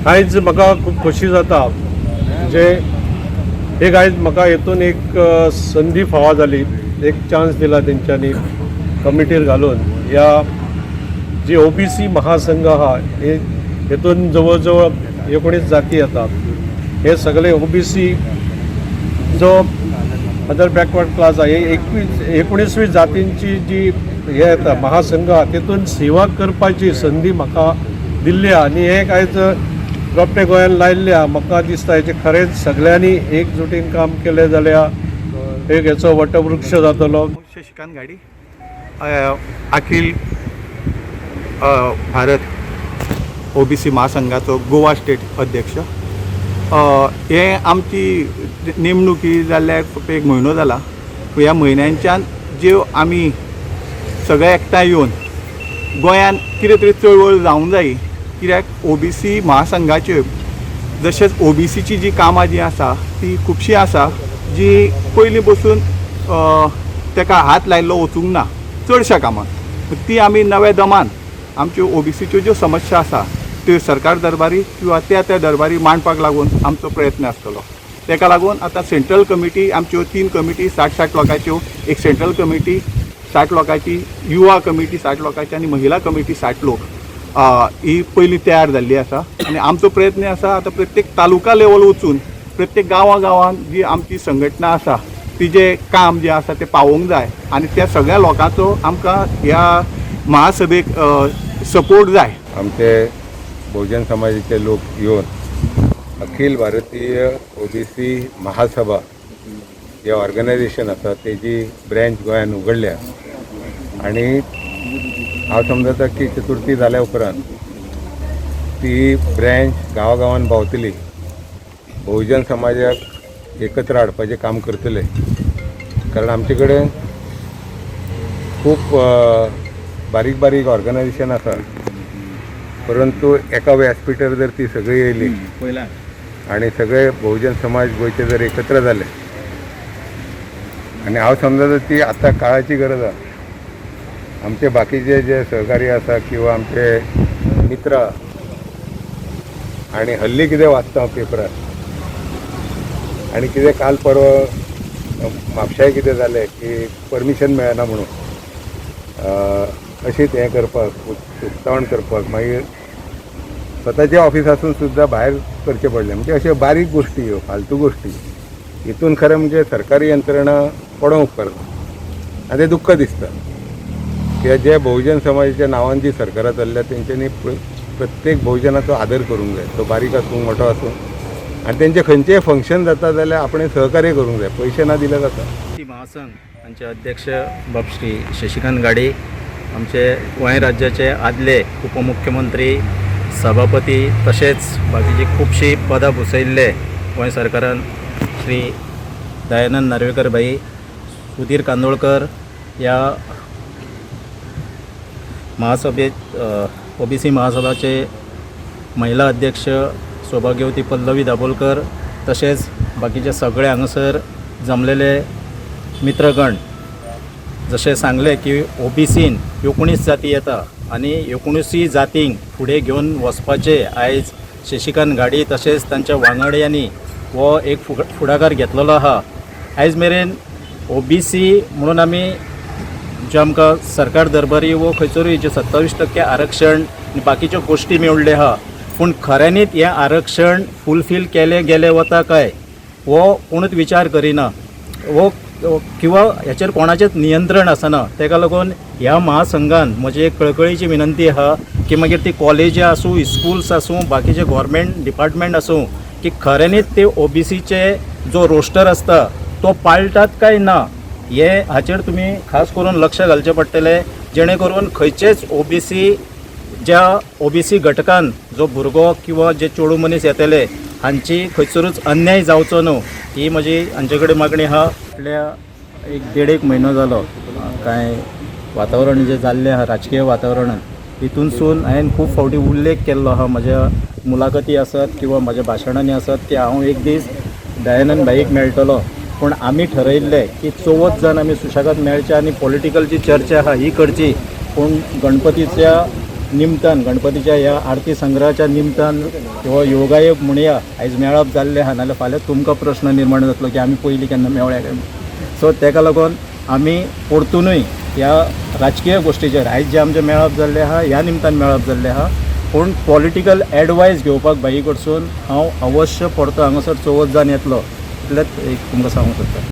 आयज म्हाका खूब खोशी जाता जे एक आयज म्हाका हेतून एक संदी फावो जाली, एक चान्स दिला तेंच्यांनी कमिटीर घालून ह्या जी ओबीसी महासंघ आहा हेतून जवळ जवळ 19 जाती येतात. हे सगळे ओबीसी जो अदर बॅकवर्ड क्लास आहे हे 19 जातींची जी हे येता महासंघ आहा तेतून सेवा करपाची संदी म्हाका दिल्ली आनी हे आयज रोपटे गोंयान लायिल्ले आहा. म्हाका दिसता हेचे खरेंच सगळ्यांनी एकजुटीन काम केलें जाल्यार एक हेचो वटवृक्ष जातलो. शशिकांत गाडी अखिल भारत ओबीसी महासंघाचो गोवा स्टेट अध्यक्ष. हे आमची नेमणुकी जाल्ल्या फक्त एक म्हयनो जाला. ह्या म्हयन्यांच्यान ज्यो आमी सगळे एकठांय येवन गोंयान कितें तरी चळवळ जावंक जायी, कित्याक ओबीसी महासंघाच्यो जशेंच ओबीसीची जी कामां जी आसा ती खुबशीं आसा जी पयलीं बसून ताका हात लायिल्लो वचूंक ना चडशा कामांक. ती आमी नव्या दमान आमच्यो ओबीसीच्यो ज्यो समस्या आसा त्यो सरकार दरबारी किंवा त्या दरबारी मांडपाक लागून आमचो प्रयत्न आसतलो. ताका लागून आतां सेंट्रल कमिटी आमच्यो 3 कमिटी 60 लोकांच्यो, एक सेंट्रल कमिटी 60 लोकांची, युवा कमिटी 60 लोकांची आनी महिला कमिटी 60 लोक ही पयलीं तयार जाल्ली आसा. आनी आमचो प्रयत्न आसा आतां प्रत्येक तालुका लेवल वचून प्रत्येक गांवांत जी आमची संघटना आसा तिजें काम जें आसा तें पावोवंक जाय आनी त्या सगळ्या लोकांचो आमकां ह्या महासभेक सपोर्ट जाय. आमचे बहुजन समाजाचे लोक येवन अखिल भारतीय ओबीसी महासभा जे ऑर्गनायझेशन आसा तेजी ब्रँच गोंयान उगडल्या आनी हांव समजता की चतुर्थी जाल्या उपरांत ती ब्रँच गांवागांवांत भोंवतली, बहुजन समाजाक एकत्र हाडपाचें काम करतले. कारण आमचे कडेन खूब बारीक बारीक ऑर्गनायझेशन आसा, परंतु एका व्यासपीठार जर ती सगळी येयली आनी सगळे बहुजन समाज गोंयचे जर एकत्र जाले आनी हांव समजता ती आतां काळाची गरज आसा. आमचे बाकीचे जे सहकारी आसा किंवा आमचे मित्र आनी हल्ली कितें वाचता हांव पेपरार आनी कितें काल परवा म्हापशाय कितें जालें की परमिशन मेळना म्हणून अशीच हें करपाक उक्तावण करपाक मागीर स्वताच्या ऑफिसासून सुद्दां भायर करचें पडलें. म्हणजे अश्यो बारीक गोश्टी ह्यो फालतू गोश्टी हितून खरें म्हणजे सरकारी यंत्रणा पडोवंक उपकारना आनी तें दुख्ख दिसता की जे बहुजन समाजाच्या नांवान जी सरकारां चल्ल्या तेंच्यांनी प्रत्येक बहुजनाचो आदर करूंक जाय, तो बारीक आसूं मोठो आसूं आनी तेंचे खंयचेंय फंक्शन जाता जाल्यार आपणें सहकार्य करूंक जाय, पयशे ना दिले जाता. महासंघ हांचे अध्यक्ष बाब श्री शशिकांत गाडी, आमचे गोंय राज्याचे आदले उपमुख्यमंत्री, सभापती तशेंच बाकीची खुबशीं पदां भुसयल्ले गोंय सरकारान श्री दयानंद नार्वेकर भाई, सुधीर कांदोळकर ह्या महासभेत ओबीसी महासभाचे महिला अध्यक्ष सौभाग्यवती पल्लवी दाबोलकर तशेंच बाकीचे सगळे हांगासर जमलेले मित्रगण. जशें सांगले की ओबीसीन 19 जाती येता आनी 19 जातींक फुडें घेवन वचपाचे आयज शशिकांत गाडी तशेंच तांच्या वांगड्यांनी हो एक फुडाकार घेतलेलो आहा. आयज मेरेन ओबीसी म्हणून आमी जे आमकां सरकार दरबारी वो खंयसरूय जे 27% आरक्षण आनी बाकीच्यो गोश्टी मेळ्ळ्यो आहा, पूण खऱ्यांनीच हें आरक्षण फुलफील केलें गेलें वता काय हो कोणूच विचार करिना वो किंवा हेचेर कोणाचेंच नियंत्रण आसना. ताका लागून ह्या महासंघान म्हजी एक कळकळीची विनंती आहा की मागीर ती कॉलेजां आसूं, स्कूल्स आसूं, बाकीचे गव्हर्मेंट डिपार्टमेंट आसूं की खऱ्यांनीच ते ओबीसीचे जो रोस्टर आसता तो पाळटात काय ना हे हाचेर तुमी खास करून लक्ष घालचें पडटलें, जेणे करून खंयचेच ओबीसी ज्या ओबीसी घटकान जो भुरगो किंवा जे चेडूं मनीस येतले हांची खंयसरूच अन्याय जावचो न्हू ही म्हजी हांचे कडेन मागणी आहा. फाटल्या 1.5 म्हयनो जालो कांय वातावरण जे जाल्लें आहा राजकीय वातावरणान हितूनसून हांवें खूब फावटी उल्लेख केल्लो आहा म्हज्या मुलाखती आसत किंवा म्हज्या भाशणांनी आसत की हांव एक दीस दयानंद भाईक मेळटलो, पूण आमी ठरयिल्लें की 40 जाण आमी सुशेगाद मेळचे आनी पॉलिटिकल जी चर्चा आहा ही करची, पूण गणपतीच्या निमतान गणपतीच्या ह्या आरती संग्रहाच्या निमतान किंवा योगायोग म्हणया आयज मेळप जाल्ले आहा नाल्यार फाल्यां तुमकां प्रश्न निर्माण जातलो की आमी पयलीं केन्ना मेवळ्या काय म्हणून. सो तेका लागून आमी परतूनय ह्या राजकीय गोश्टीचेर आयज जे आमचे मेळप जाल्ले आहा ह्या निमतान मेळप जाल्ले आहा पूण पॉलिटिकल एडवायस घेवपाक बाई कडसून हांव अवश्य परतो हांगासर चवथ जावन येतलो इतलेंच एक तुमकां सांगूंक सोदतां.